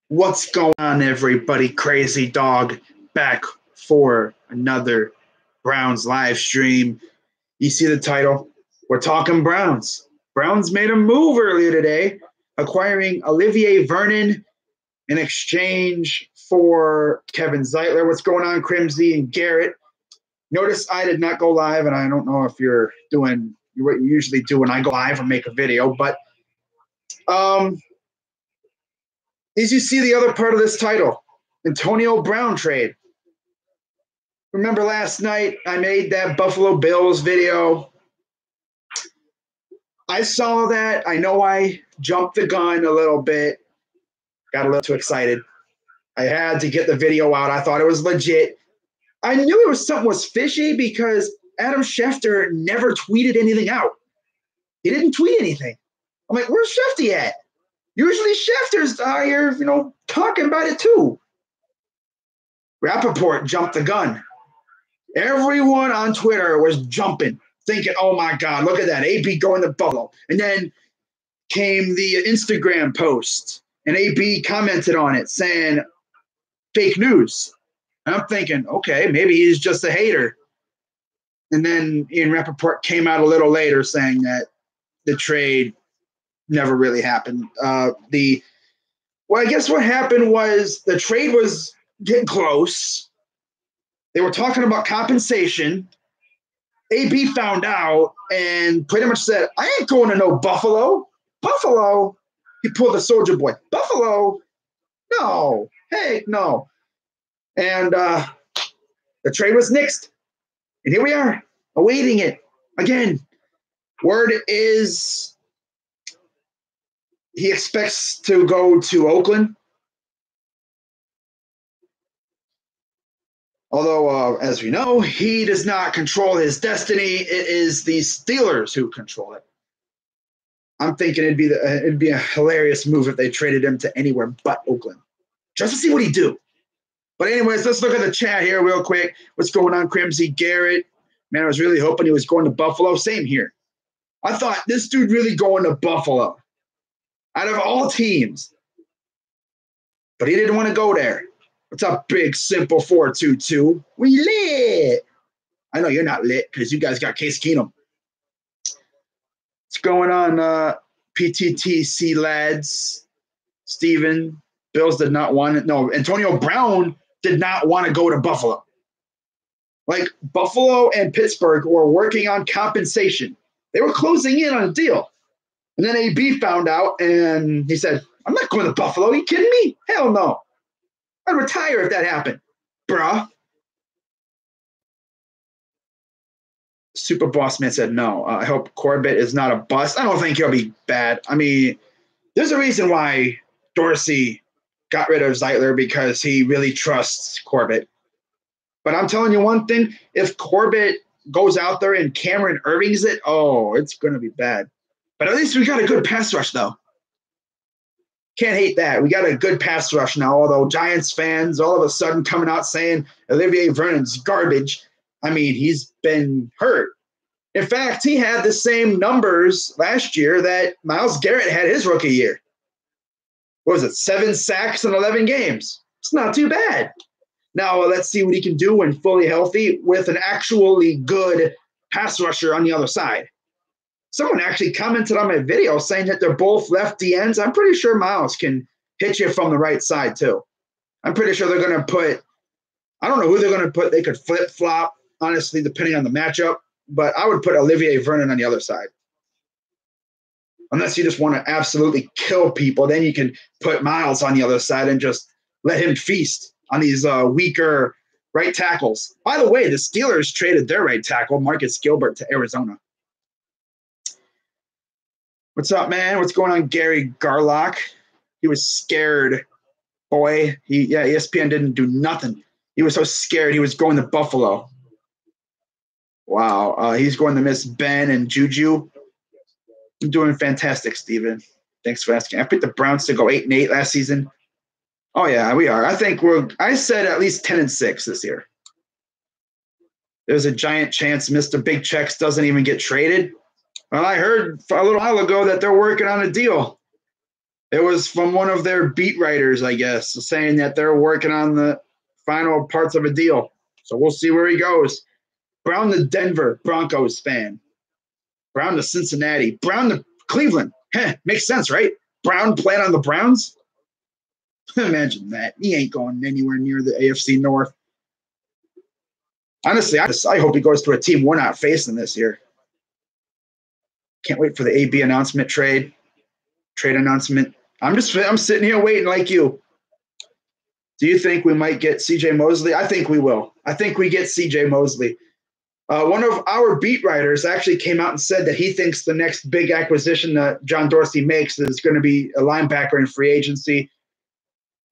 What's going on, everybody? Crazy Dog back for another Browns live stream. You see the title? We're talking Browns. Browns made a move earlier today, acquiring Olivier Vernon in exchange for Kevin Zeitler. What's going on, Crimsy and Garrett? Notice I did not go live, and I don't know if you're doing what you usually do when I go live or make a video, but as you see the other part of this title, Antonio Brown trade. Remember last night I made that Buffalo Bills video? I saw that. I know I jumped the gun a little bit, got a little too excited. I had to get the video out. I thought it was legit. I knew it was something was fishy because Adam Schefter never tweeted anything out. He didn't tweet anything. I'm like, where's Shefty at? Usually Schefter's out here, talking about it too. Rappaport jumped the gun. Everyone on Twitter was jumping, thinking, oh my God, look at that, AB going to Buffalo. And then came the Instagram post, and AB commented on it saying, fake news. And I'm thinking, okay, maybe he's just a hater. And then Ian Rappaport came out a little later saying that the trade never really happened. I guess what happened was the trade was getting close. They were talking about compensation. AB found out and pretty much said, I ain't going to no Buffalo. Buffalo? He pulled the soldier boy. Buffalo? No. Hey, no. And the trade was nixed. And here we are, awaiting it. Again, word is he expects to go to Oakland. Although, as we know, he does not control his destiny. It is the Steelers who control it. I'm thinking it'd be a hilarious move if they traded him to anywhere but Oakland, just to see what he'd do. But anyways, let's look at the chat here real quick. What's going on, Crimsy? Garrett? Man, I was really hoping he was going to Buffalo. Same here. I thought this dude really going to Buffalo out of all teams. But he didn't want to go there. What's up, Big Simple 422? We lit. I know you're not lit because you guys got Case Keenum. What's going on, PTTC lads? Steven, Bills did not want it. No, Antonio Brown did not want to go to Buffalo. Like, Buffalo and Pittsburgh were working on compensation. They were closing in on a deal. And then AB found out, and he said, I'm not going to Buffalo. Are you kidding me? Hell no. I'd retire if that happened, bruh. Super Boss Man said no. I hope Corbett is not a bust. I don't think he'll be bad. I mean, there's a reason why Dorsey got rid of Zeitler, because he really trusts Corbett. But I'm telling you one thing, if Corbett goes out there and Cameron Irving's it, oh, it's going to be bad. But at least we got a good pass rush, though. Can't hate that. We got a good pass rush now, although Giants fans all of a sudden coming out saying Olivier Vernon's garbage. I mean, he's been hurt. In fact, he had the same numbers last year that Myles Garrett had his rookie year. What was it, 7 sacks in 11 games? It's not too bad. Now, let's see what he can do when fully healthy with an actually good pass rusher on the other side. Someone actually commented on my video saying that they're both lefty ends. I'm pretty sure Myles can hit you from the right side, too. I'm pretty sure they're going to put – I don't know who they're going to put. They could flip-flop, honestly, depending on the matchup. But I would put Olivier Vernon on the other side. Unless you just want to absolutely kill people, then you can put Myles on the other side and just let him feast on these weaker right tackles. By the way, the Steelers traded their right tackle, Marcus Gilbert, to Arizona. What's up, man? What's going on, Gary Garlock? He was scared, boy. ESPN didn't do nothing. He was so scared he was going to Buffalo. Wow. He's going to miss Ben and Juju. I'm doing fantastic, Steven. Thanks for asking. I picked the Browns to go 8-8 last season. Oh, yeah, we are. I said at least 10-6 this year. There's a giant chance Mr. Big Checks doesn't even get traded. Well, I heard a little while ago that they're working on a deal. It was from one of their beat writers, I guess, saying that they're working on the final parts of a deal. So we'll see where he goes. Brown the Denver Broncos fan. Brown to Cincinnati. Brown to Cleveland. Heh, makes sense, right? Brown playing on the Browns? Imagine that. He ain't going anywhere near the AFC North. Honestly, I hope he goes to a team we're not facing this year. Can't wait for the AB announcement trade announcement. I'm sitting here waiting like you. Do you think we might get CJ Mosley? I think we will. I think we get CJ Mosley. One of our beat writers actually came out and said that he thinks the next big acquisition that John Dorsey makes is going to be a linebacker in free agency.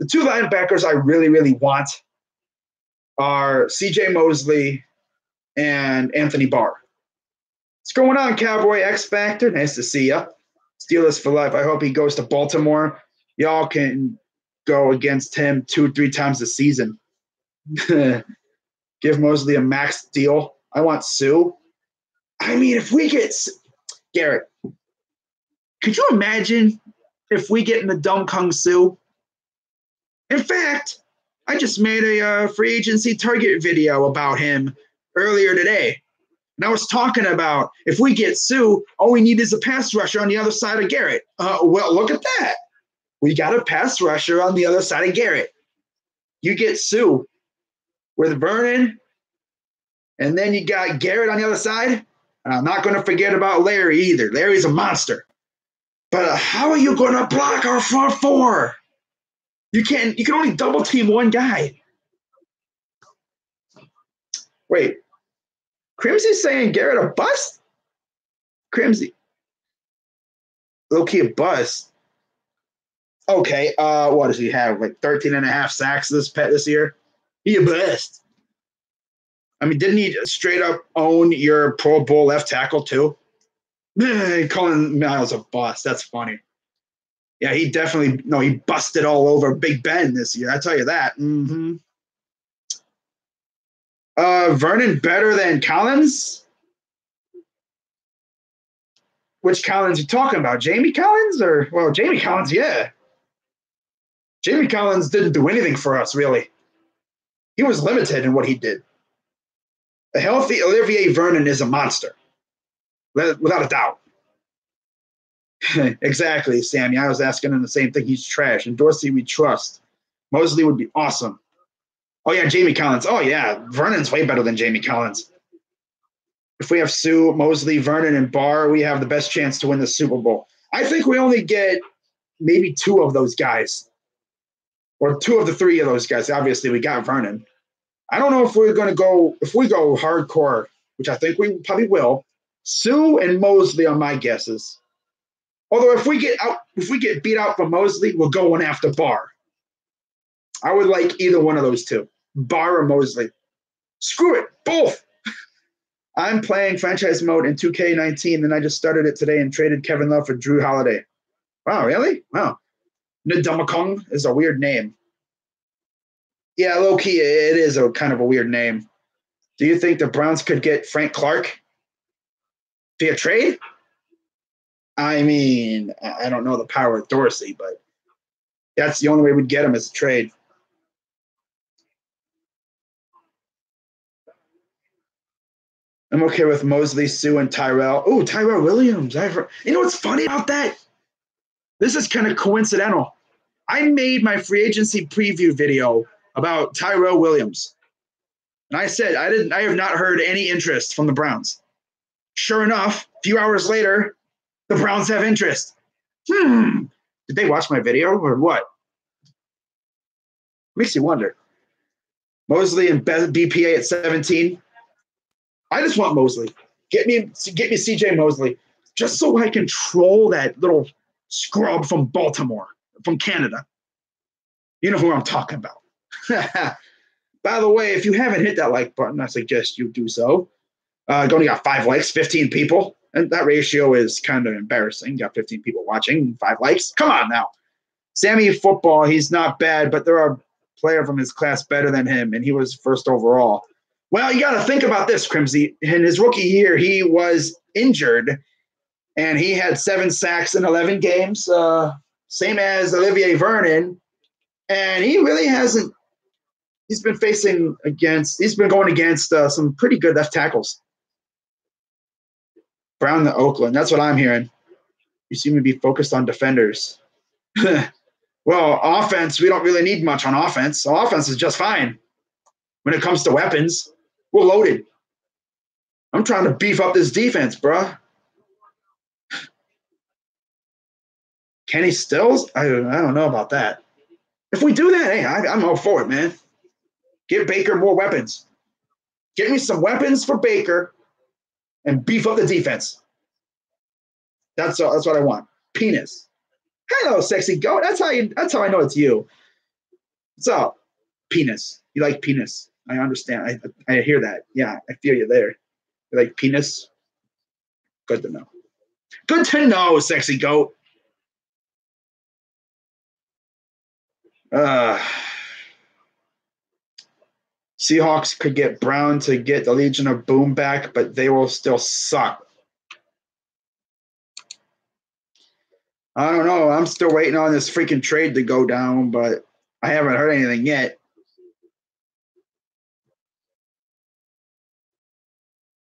The two linebackers I really, really want are CJ Mosley and Anthony Barr. What's going on, Cowboy X Factor? Nice to see you. Steelers for life. I hope he goes to Baltimore. Y'all can go against him 2-3 times a season. Give Mosley a max deal. I want Sue. I mean, if we get Garrett, could you imagine if we get in the Dong Kong Sue? In fact, I just made a free agency target video about him earlier today. And I was talking about if we get Sue, all we need is a pass rusher on the other side of Garrett. Well, look at that. We got a pass rusher on the other side of Garrett. You get Sue with Vernon, and then you got Garrett on the other side. And I'm not going to forget about Larry either. Larry's a monster. But how are you going to block our front four? You can only double team one guy. Wait. Crimsey's saying Garrett a bust? Crimsey. Low-key a bust. Okay, what does he have? Like 13 and a half sacks this year? He a bust. I mean, didn't he straight up own your Pro Bowl left tackle too? Calling Miles a bust. That's funny. Yeah, he busted all over Big Ben this year. I tell you that. Mm-hmm. Vernon better than Collins? Which Collins you talking about? Jamie Collins Jamie Collins, yeah. Jamie Collins didn't do anything for us, really. He was limited in what he did. A healthy Olivier Vernon is a monster, without a doubt. Exactly, Sammy. I was asking him the same thing. He's trash. And Dorsey, we trust. Mosley would be awesome. Oh, yeah, Jamie Collins. Oh, yeah, Vernon's way better than Jamie Collins. If we have Sue, Mosley, Vernon, and Barr, we have the best chance to win the Super Bowl. I think we only get maybe two of those guys, or two of the three of those guys. Obviously, we got Vernon. I don't know if we're going to go – if we go hardcore, which I think we probably will, Sue and Mosley are my guesses. Although if we get beat out for Mosley, we're going after Barr. I would like either one of those two, Barr or Mosley. Screw it, both. I'm playing franchise mode in 2K19, and I just started it today and traded Kevin Love for Drew Holiday. Wow, really? Wow. Ndumakong is a weird name. Yeah, low-key, it is a kind of a weird name. Do you think the Browns could get Frank Clark via trade? I mean, I don't know the power of Dorsey, but that's the only way we'd get him is a trade. I'm okay with Mosley, Sue, and Tyrell. Oh, Tyrell Williams. You know what's funny about that? This is kind of coincidental. I made my free agency preview video about Tyrell Williams. And I said, I have not heard any interest from the Browns. Sure enough, a few hours later, the Browns have interest. Did they watch my video or what? Makes you wonder. Mosley and BPA at 17. I just want Mosley. Get me CJ Mosley, just so I can troll that little scrub from Baltimore, from Canada. You know who I'm talking about. By the way, if you haven't hit that like button, I suggest you do so. Only got 5 likes, 15 people. And that ratio is kind of embarrassing. You got 15 people watching, 5 likes. Come on now. Sammy Football, he's not bad, but there are a player from his class better than him, and he was first overall. Well, you got to think about this, Crimsey. In his rookie year, he was injured, and he had 7 sacks in 11 games. same as Olivier Vernon, and he really hasn't. He's been going against some pretty good left tackles. Brown to Oakland. That's what I'm hearing. You seem to be focused on defenders. Well, offense, we don't really need much on offense. So offense is just fine. When it comes to weapons, we're loaded. I'm trying to beef up this defense, bruh. Kenny Stills? I don't know about that. If we do that, hey, I'm all for it, man. Give Baker more weapons. Get me some weapons for Baker and beef up the defense. That's what I want. Penis. Hello, sexy goat. That's how I know it's you. What's up? Penis. You like penis. I understand. I hear that. Yeah, I feel you there. You like penis? Good to know. Good to know, sexy goat. Seahawks could get Brown to get the Legion of Boom back, but they will still suck. I don't know. I'm still waiting on this freaking trade to go down, but I haven't heard anything yet.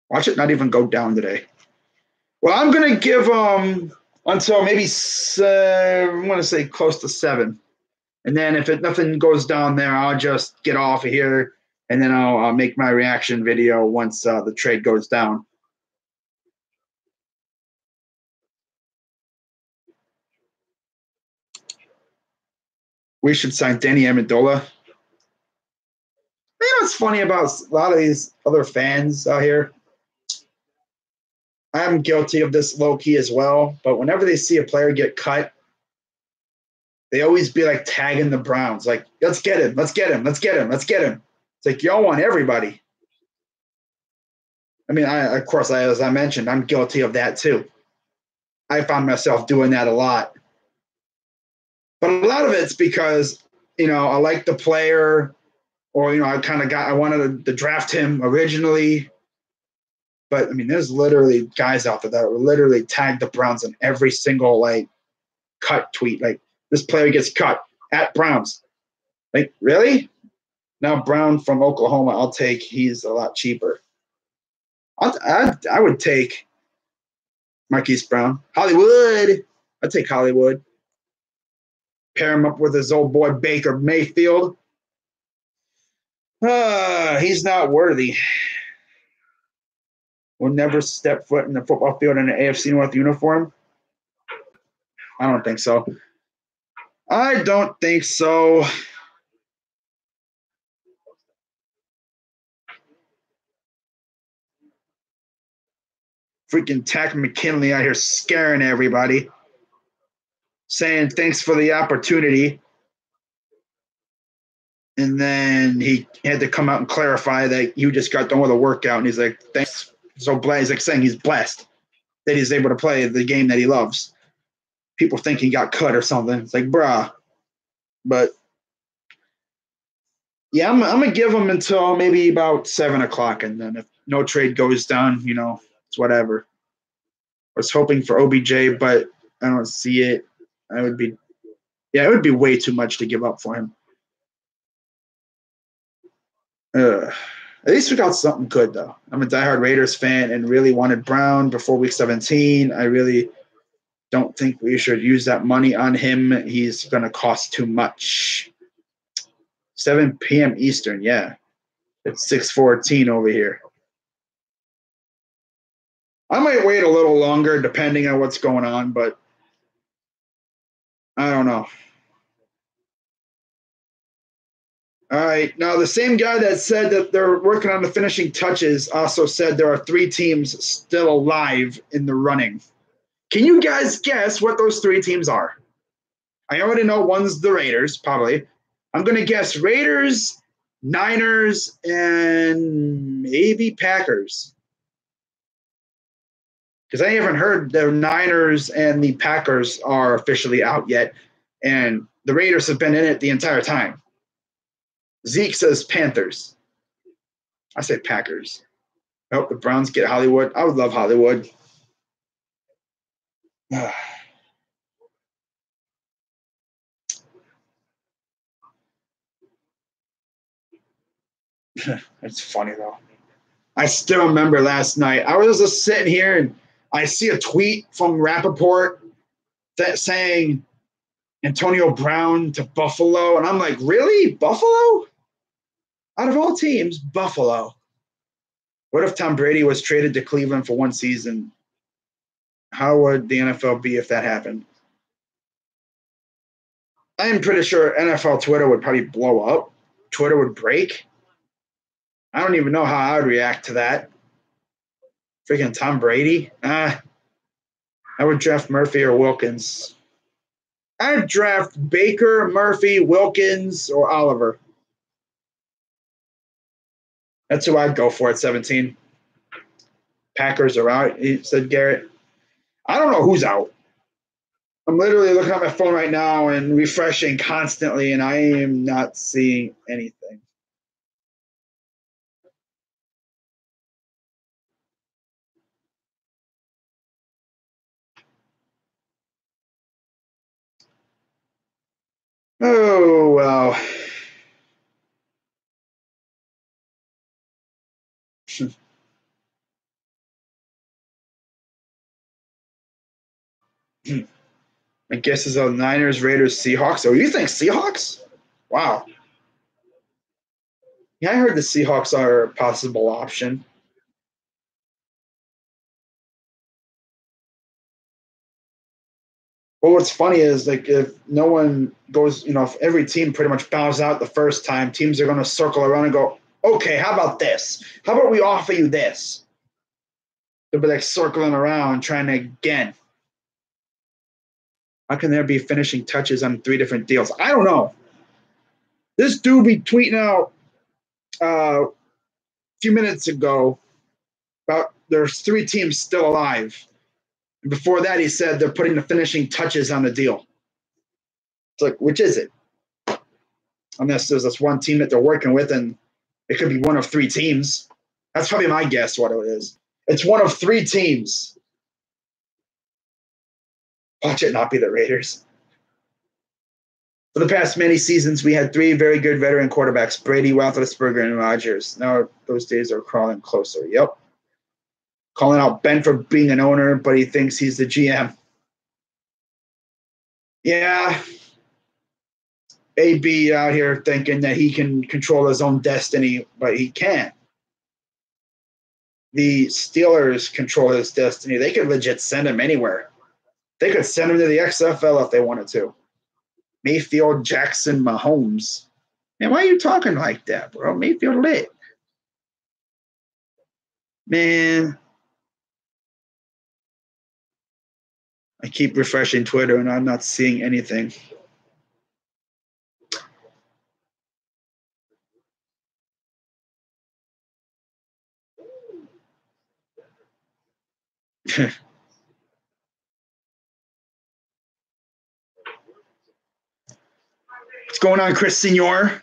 Watch it not even go down today. Well, I'm going to give until maybe I'm going to say close to 7. And then if nothing goes down there, I'll just get off of here, and then I'll make my reaction video once the trade goes down. We should sign Danny Amendola. You know what's funny about a lot of these other fans out here? I'm guilty of this low-key as well, but whenever they see a player get cut, they always be like tagging the Browns, like, let's get him, let's get him, let's get him, let's get him. It's like, y'all want everybody. I mean, of course, as I mentioned, I'm guilty of that too. I found myself doing that a lot. But a lot of it's because, I like the player, or, I wanted to draft him originally. But, I mean, there's literally guys out there that will literally tag the Browns in every single, cut tweet. Like, this player gets cut at Browns. Like, really? Now Brown from Oklahoma, I'll take. He's a lot cheaper. I would take Marquise Brown. Hollywood. I'd take Hollywood. Pair him up with his old boy Baker Mayfield. He's not worthy. Will never step foot in the football field in an AFC North uniform? I don't think so. I don't think so. Freaking Takk McKinley out here scaring everybody, saying thanks for the opportunity. And then he had to come out and clarify that you just got done with a workout. And he's like, thanks. So blessed. He's like saying he's blessed that he's able to play the game that he loves. People think he got cut or something. It's like, bruh. But yeah, I'm going to give him until maybe about 7 o'clock. And then if no trade goes down, it's whatever. I was hoping for OBJ, but I don't see it. It would be way too much to give up for him. At least we got something good, though. I'm a diehard Raiders fan and really wanted Brown before week 17. I really don't think we should use that money on him. He's going to cost too much. 7 p.m. Eastern, yeah. It's 6:14 over here. I might wait a little longer depending on what's going on, but I don't know. All right. Now, the same guy that said that they're working on the finishing touches also said there are 3 teams still alive in the running. Can you guys guess what those 3 teams are? I already know one's the Raiders, probably. I'm going to guess Raiders, Niners, and maybe Packers. Because I haven't heard the Niners and the Packers are officially out yet, and the Raiders have been in it the entire time. Zeke says Panthers. I say Packers. I hope the Browns get Hollywood. I would love Hollywood. It's funny though. I still remember last night. I was just sitting here and I see a tweet from Rappaport that saying Antonio Brown to Buffalo, and I'm like, really, Buffalo? Out of all teams, Buffalo. What if Tom Brady was traded to Cleveland for one season? How would the NFL be if that happened? I'm pretty sure NFL Twitter would probably blow up. Twitter would break. I don't even know how I would react to that. Freaking Tom Brady. I would draft Murphy or Wilkins. I'd draft Baker, Murphy, Wilkins, or Oliver. That's who I'd go for at 17. Packers are out, said Garrett. I don't know who's out. I'm literally looking at my phone right now and refreshing constantly, and I am not seeing anything. Oh, well. I guess it's the Niners, Raiders, Seahawks. Oh, you think Seahawks? Wow. Yeah, I heard the Seahawks are a possible option. Well, what's funny is like if no one goes, if every team pretty much bows out the first time, teams are going to circle around and go, okay, how about this? How about we offer you this? They'll be like circling around trying to again. How can there be finishing touches on 3 different deals? I don't know. This dude be tweeting out a few minutes ago about there's 3 teams still alive. And before that, he said they're putting the finishing touches on the deal. It's like, which is it? Unless there's this one team that they're working with, and it could be one of 3 teams. That's probably my guess what it is. It's one of 3 teams. Watch it not be the Raiders. For the past many seasons, we had 3 very good veteran quarterbacks, Brady, Roethlisberger, and Rodgers. Now those days are crawling closer. Yep. Calling out Ben for being an owner, but he thinks he's the GM. Yeah. AB out here thinking that he can control his own destiny, but he can't. The Steelers control his destiny. They could legit send him anywhere. They could send him to the XFL if they wanted to. Mayfield, Jackson, Mahomes. Man, why are you talking like that, bro? Mayfield lit. Man. I keep refreshing Twitter and I'm not seeing anything. What's going on, Chris Senior?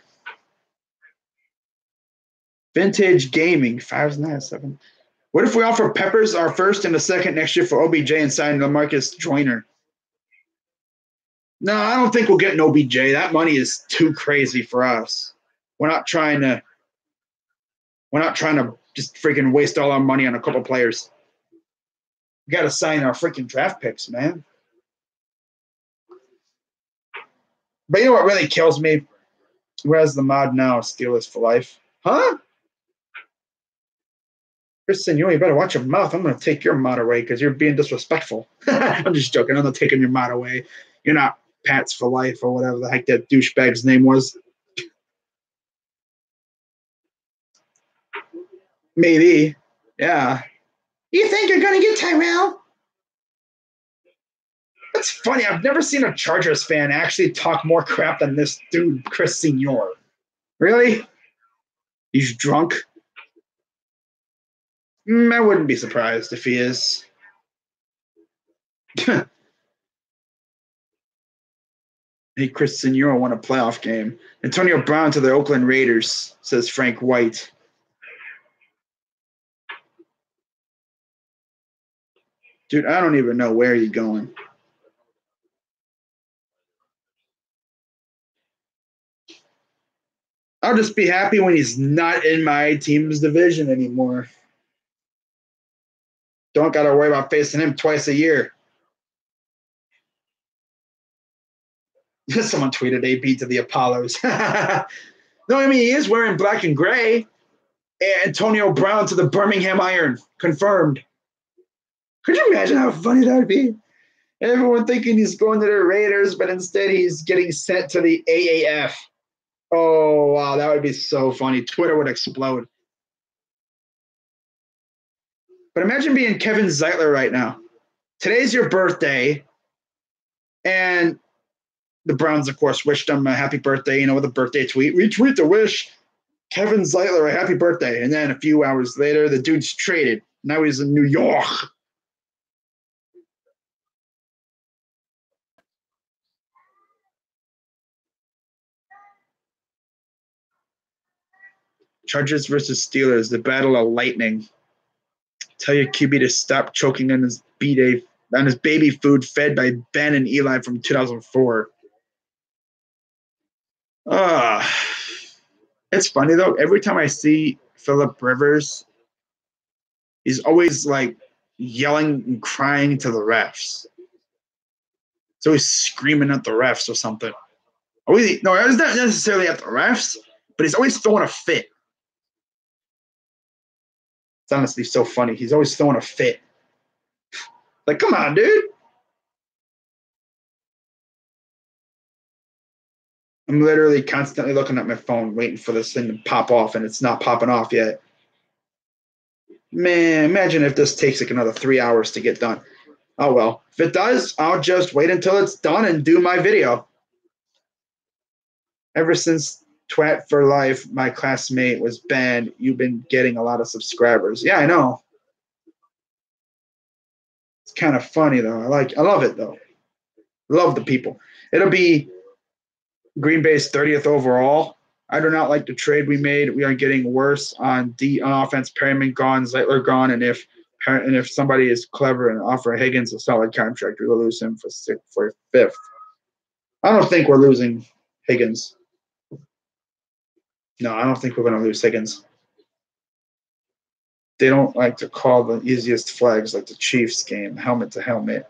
Vintage Gaming, 597. What if we offer Peppers our first and a second next year for OBJ and sign LaMarcus Joyner? No, I don't think we'll get an OBJ. That money is too crazy for us. We're not trying to just freaking waste all our money on a couple players. We got to sign our freaking draft picks, man. But you know what really kills me? Where's the mod now? Steelers for life. Huh? Kristen, you better watch your mouth. I'm going to take your mod away because you're being disrespectful. I'm just joking. I'm not taking your mod away. You're not Pats for life or whatever the heck that douchebag's name was. Maybe. Yeah. You think you're going to get Tyrell? That's funny. I've never seen a Chargers fan actually talk more crap than this dude, Chris Senior. Really? He's drunk? I wouldn't be surprised if he is. Hey, Chris Senior won a playoff game. Antonio Brown to the Oakland Raiders, says Frank White. Dude, I don't even know where you're going. I'll just be happy when he's not in my team's division anymore. Don't got to worry about facing him twice a year. Someone tweeted AB to the Apollos. No, I mean, he is wearing black and gray. Antonio Brown to the Birmingham Iron. Confirmed. Could you imagine how funny that would be? Everyone thinking he's going to the Raiders, but instead he's getting sent to the AAF. Oh, wow, that would be so funny. Twitter would explode. But imagine being Kevin Zeitler right now. Today's your birthday, and the Browns, of course, wished him a happy birthday, with a birthday tweet. Retweet to wish Kevin Zeitler a happy birthday. And then a few hours later, the dude's traded. Now he's in New York. Chargers versus Steelers, the battle of lightning. Tell your QB to stop choking on his baby food fed by Ben and Eli from 2004. It's funny though. Every time I see Phillip Rivers, he's always like yelling and crying to the refs. He's always screaming at the refs or something. No, it's not necessarily at the refs, but he's always throwing a fit. It's honestly so funny. He's always throwing a fit. Like, come on, dude. I'm literally constantly looking at my phone, waiting for this thing to pop off, and it's not popping off yet. Man, imagine if this takes like another 3 hours to get done. Oh, well. If it does, I'll just wait until it's done and do my video. Ever since Twat for Life, my classmate, was banned, you've been getting a lot of subscribers. Yeah, I know. It's kind of funny, though. I love it, though. Love the people. It'll be Green Bay's 30th overall. I do not like the trade we made. We are getting worse on offense. Perryman gone, Zeitler gone, and if somebody is clever and offer Higgins a solid contract, we will lose him for fifth. I don't think we're losing Higgins. No, I don't think we're going to lose Higgins. They don't like to call the easiest flags like the Chiefs game, helmet to helmet.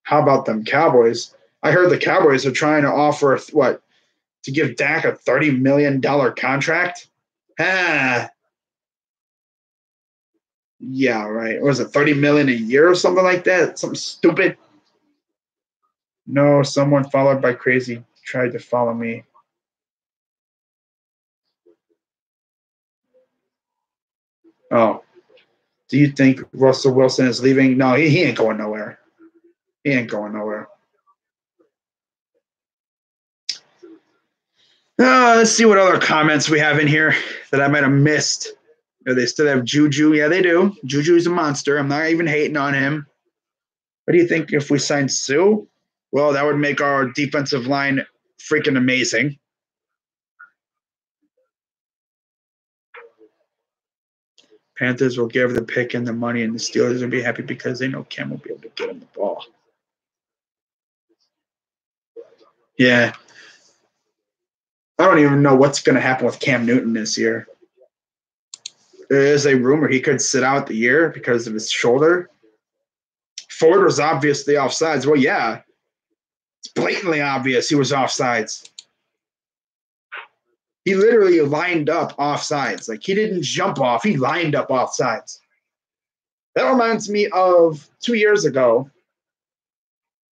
How about them Cowboys? I heard the Cowboys are trying to offer, to give Dak a $30 million contract? Yeah, right. What was it, $30 million a year or something like that? Something stupid. No, someone followed by crazy tried to follow me. Oh. Do you think Russell Wilson is leaving? No, he ain't going nowhere. He ain't going nowhere. Let's see what other comments we have in here that I might have missed. They still have Juju. Yeah, they do. Juju's a monster. I'm not even hating on him. What do you think if we sign Sue? Well, that would make our defensive line freaking amazing. Panthers will give the pick and the money, and the Steelers will be happy because they know Cam will be able to get him the ball. Yeah. I don't even know what's going to happen with Cam Newton this year. There is a rumor he could sit out the year because of his shoulder. Ford was obviously offsides. Well, yeah. It's blatantly obvious he was offsides. He literally lined up offsides. Like, he didn't jump off. He lined up offsides. That reminds me of 2 years ago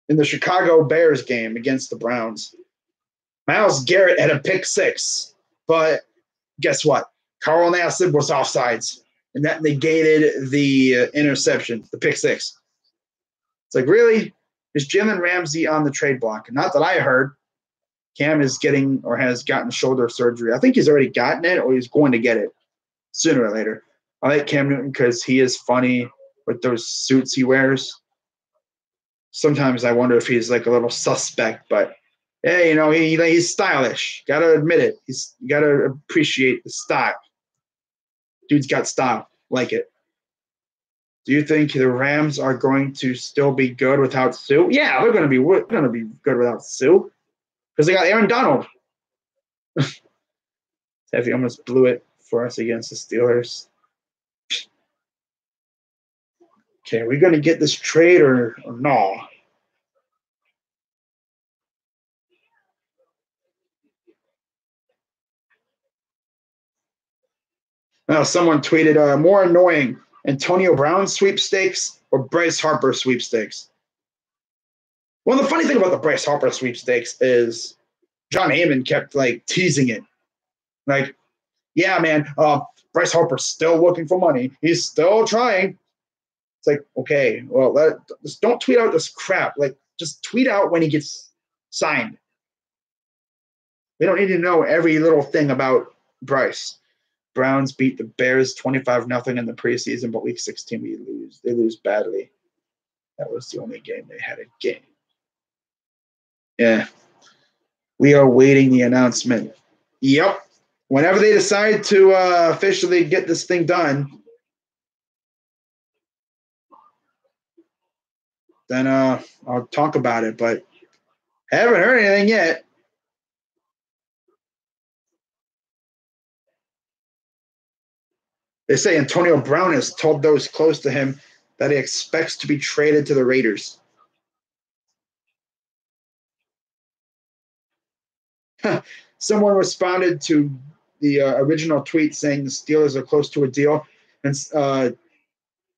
in the Chicago Bears game against the Browns. Myles Garrett had a pick six, but guess what? Carl Nassib was offsides, and that negated the interception, the pick six. It's like, really? Is Jalen Ramsey on the trade block? Not that I heard. Cam is getting or has gotten shoulder surgery. I think he's already gotten it or he's going to get it sooner or later. I like Cam Newton because he is funny with those suits he wears. Sometimes I wonder if he's like a little suspect, but hey, he's stylish. Got to admit it. You got to appreciate the style. Dude's got style. Like it. Do you think the Rams are going to still be good without Sue? Yeah, they're going to be good without Sue. Because they got Aaron Donald. Tevye almost blew it for us against the Steelers. Okay, are we going to get this trade or no? Now, someone tweeted, more annoying, Antonio Brown sweepstakes or Bryce Harper sweepstakes? Well, the funny thing about the Bryce Harper sweepstakes is John Heyman kept like teasing it. Like, yeah, man, Bryce Harper's still looking for money. He's still trying. It's like, okay, well, just don't tweet out this crap. Like, just tweet out when he gets signed. We don't need to know every little thing about Bryce. Browns beat the Bears 25-0 in the preseason, but week 16 we lose. They lose badly. That was the only game they had a game. Yeah. We are waiting the announcement. Yep. Whenever they decide to officially get this thing done, then I'll talk about it. But I haven't heard anything yet. They say Antonio Brown has told those close to him that he expects to be traded to the Raiders. Someone responded to the original tweet saying the Steelers are close to a deal, and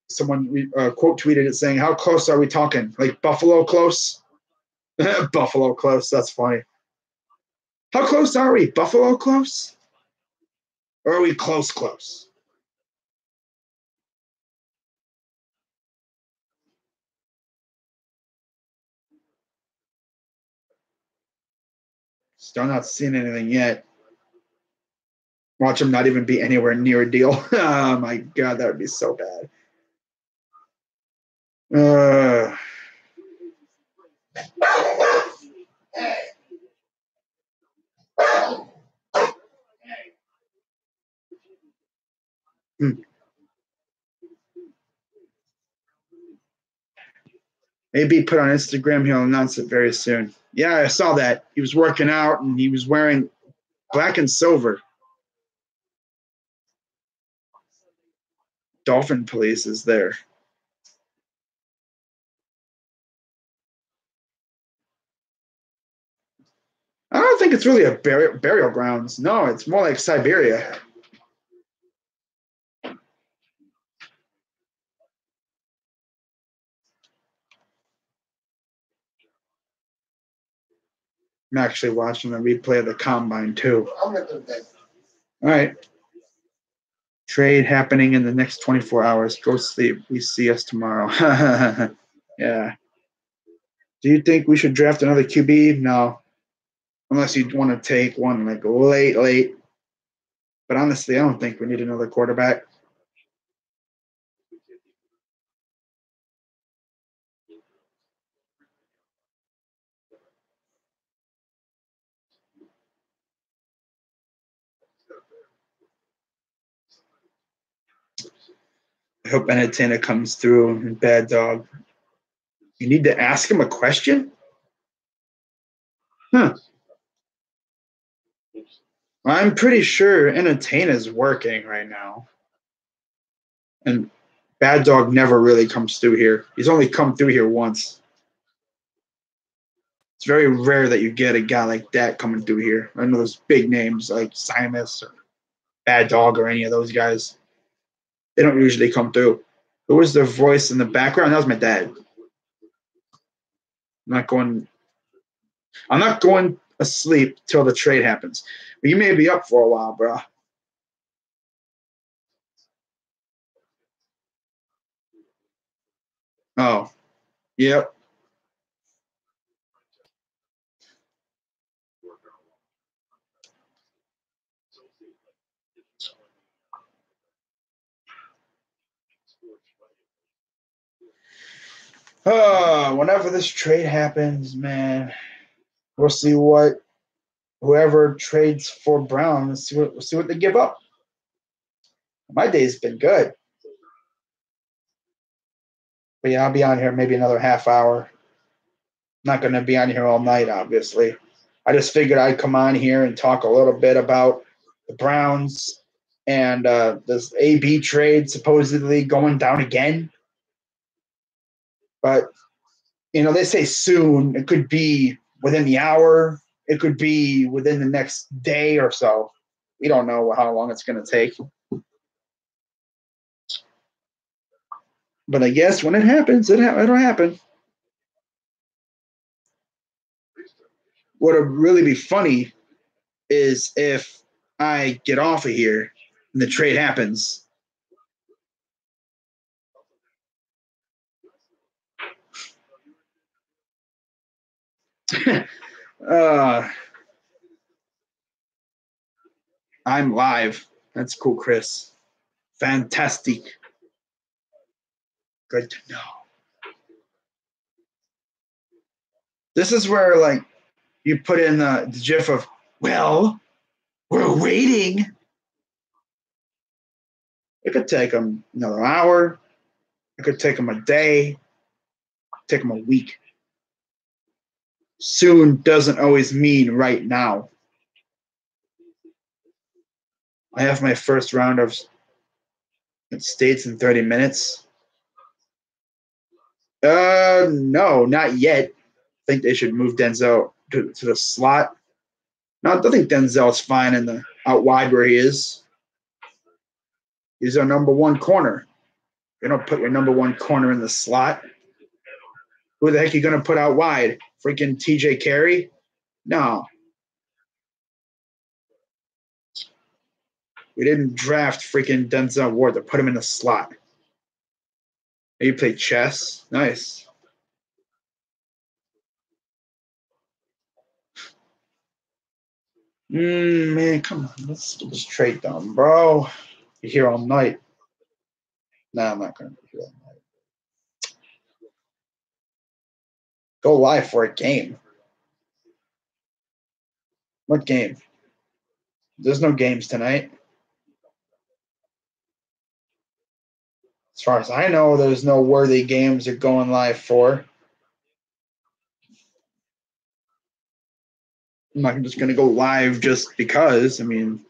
someone quote tweeted it saying, "How close are we talking? Like Buffalo close?" Buffalo close. That's funny. How close are we? Buffalo close? Or are we close? Still not seeing anything yet. Watch him not even be anywhere near a deal. Oh my God, that would be so bad. Maybe put on Instagram. He'll announce it very soon. Yeah, I saw that. He was working out and he was wearing black and silver. Dolphin Police is there. I don't think it's really a burial grounds. No, it's more like Siberia. I'm actually watching the replay of the combine too. All right. Trade happening in the next 24 hours. Go sleep. We see us tomorrow. Yeah. Do you think we should draft another QB? No. Unless you want to take one like late. But honestly, I don't think we need another quarterback. I hope Entertainer comes through and Bad Dog. You need to ask him a question? Huh. I'm pretty sure Entertainer's working right now. And Bad Dog never really comes through here. He's only come through here once. It's very rare that you get a guy like that coming through here. I know those big names like Simus or Bad Dog or any of those guys. They don't usually come through. Who was the voice in the background? That was my dad. I'm not going asleep till the trade happens. But you may be up for a while, bro. Oh, yep. Whenever this trade happens, man, we'll see what whoever trades for Brown. Let's see what they give up. My day's been good, but yeah, I'll be on here maybe another half hour. Not going to be on here all night, obviously. I just figured I'd come on here and talk a little bit about the Browns, and this AB trade supposedly going down again. But they say soon. It could be within the hour. It could be within the next day or so. We don't know how long it's going to take. But I guess when it happens, it'll happen. What would really be funny is if I get off of here and the trade happens. I'm live. That's cool, Chris. Fantastic. Good to know. This is where, like, you put in the gif of, well, we're waiting. It could take them another hour. It could take them a day. Take them a week. Soon doesn't always mean right now. I have my first round of states in 30 minutes. No, not yet. I think they should move Denzel to the slot. No, I think Denzel's fine in the out wide where he is. He's our number one corner. You don't put your number one corner in the slot. Who the heck are you going to put out wide? Freaking TJ Carey? No. We didn't draft freaking Denzel Ward to put him in the slot. You play chess? Nice. Man, come on. Let's get this trade done, bro. You're here all night. Nah, I'm not going to be here all night. Go live for a game. What game? There's no games tonight. As far as I know, there's no worthy games they're going live for. I'm not just going to go live just because. I mean,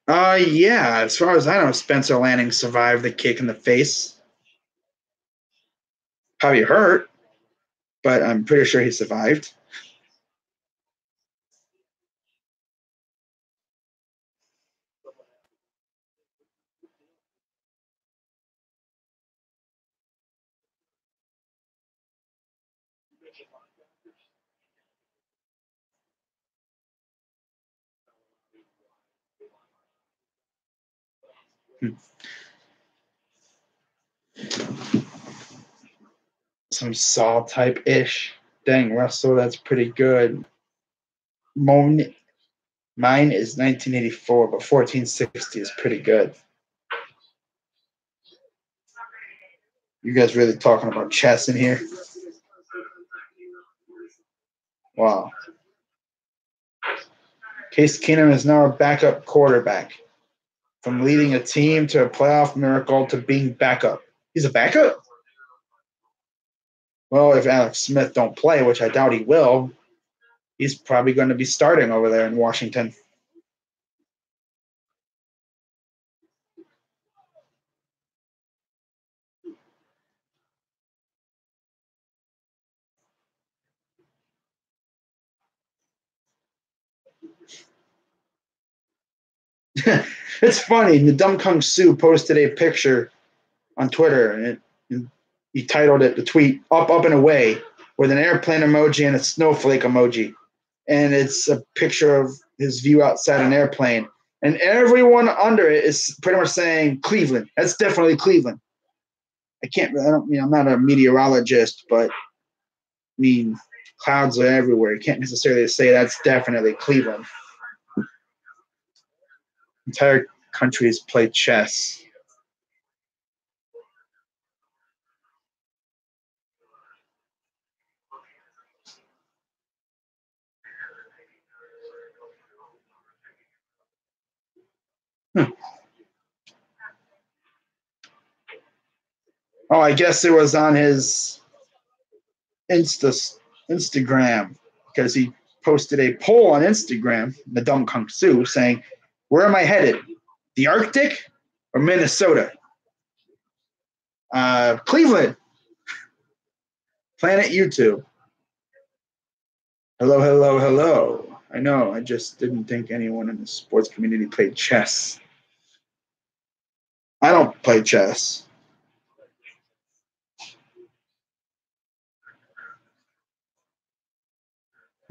yeah. As far as I know, Spencer Lanning survived the kick in the face. Probably hurt, but I'm pretty sure he survived. Some Saw type ish. Dang, Russell, that's pretty good. Mine is 1984, but 1460 is pretty good. You guys really talking about chess in here? Wow. Case Keenum is now a backup quarterback. From leading a team to a playoff miracle to being backup. He's a backup? Well, if Alex Smith don't play, which I doubt he will, he's probably going to be starting over there in Washington. It's funny. The Dumb Kung Su posted a picture on Twitter, and he titled it the tweet "Up and Away" with an airplane emoji and a snowflake emoji, and it's a picture of his view outside an airplane, and everyone under it is pretty much saying Cleveland. That's definitely Cleveland. I'm not a meteorologist, but I mean, clouds are everywhere. You can't necessarily say that's definitely Cleveland. Entire countries play chess. Oh, I guess it was on his Instagram because he posted a poll on Instagram, the Dumb Kung Su, saying, "Where am I headed? The Arctic or Minnesota?" Cleveland. Planet YouTube. Hello, hello, hello. I know, I just didn't think anyone in the sports community played chess. I don't play chess.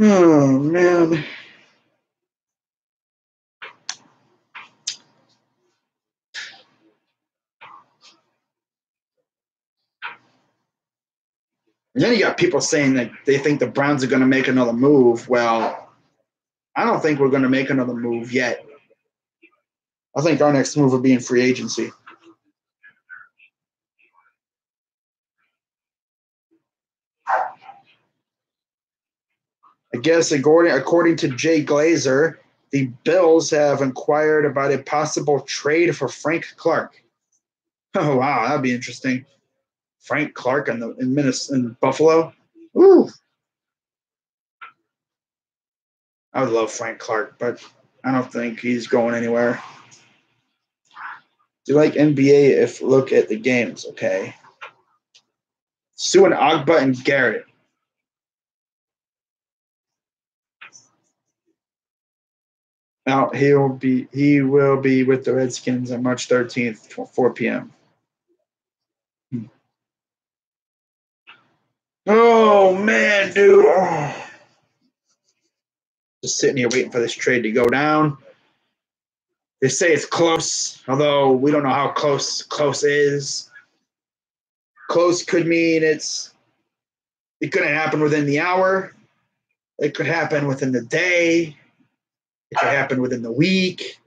Oh, man. And then you got people saying that they think the Browns are going to make another move. Well, I don't think we're going to make another move yet. I think our next move will be in free agency. I guess according to Jay Glazer, the Bills have inquired about a possible trade for Frank Clark. Oh wow, that'd be interesting. Frank Clark in Buffalo. Ooh, I would love Frank Clark, but I don't think he's going anywhere. Do you like NBA? If look at the games, okay. Sue and Agba and Garrett. Now he will be with the Redskins on March 13th, 4 p.m. Oh man, dude. Oh. Just sitting here waiting for this trade to go down. They say it's close, although we don't know how close is. Close could mean it couldn't happen within the hour. It could happen within the day. It could happen within the week.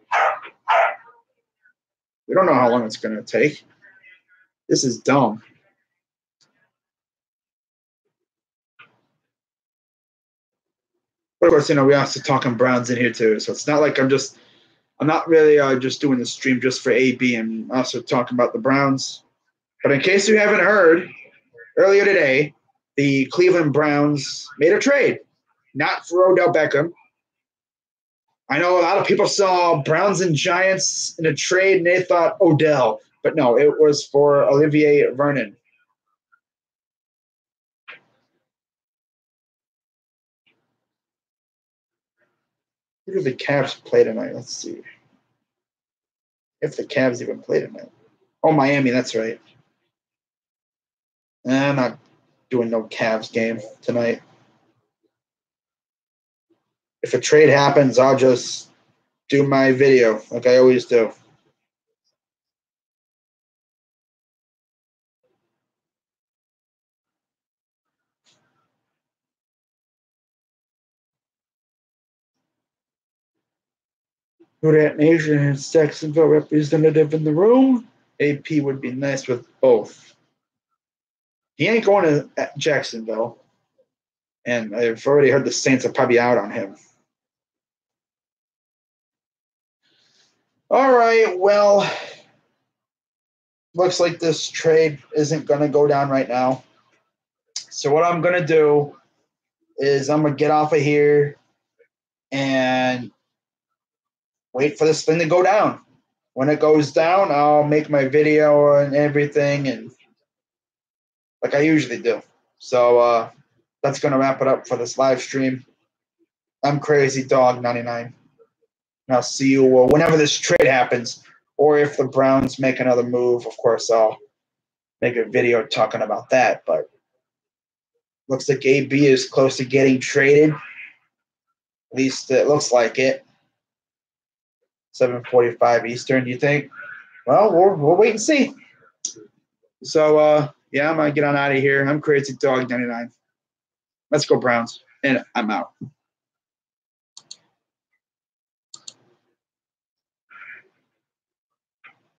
We don't know how long it's going to take. This is dumb. But of course, we also talking Browns in here too. So it's not like I'm not really just doing the stream just for AB. I'm also talking about the Browns. But in case you haven't heard, earlier today, the Cleveland Browns made a trade, not for Odell Beckham. I know a lot of people saw Browns and Giants in a trade and they thought Odell, but no, it was for Olivier Vernon. Who do the Cavs play tonight? Let's see. If the Cavs even play tonight. Oh, Miami, that's right. I'm not doing no Cavs game tonight. If a trade happens, I'll just do my video like I always do. Who that nation has Jacksonville representative in the room? AP would be nice with both. He ain't going to Jacksonville. And I've already heard the Saints are probably out on him. All right, well, looks like this trade isn't going to go down right now. So what I'm going to do is I'm going to get off of here and wait for this thing to go down. When it goes down, I'll make my video and everything, and like I usually do. So that's going to wrap it up for this live stream. I'm Crazy Dog 99. And I'll see you whenever this trade happens, or if the Browns make another move. Of course, I'll make a video talking about that. But looks like AB is close to getting traded. At least it looks like it. 7:45 Eastern, you think? Well, we'll wait and see. So, yeah, I'm going to get on out of here. I'm Crazy Dog 99. Let's go Browns. And I'm out.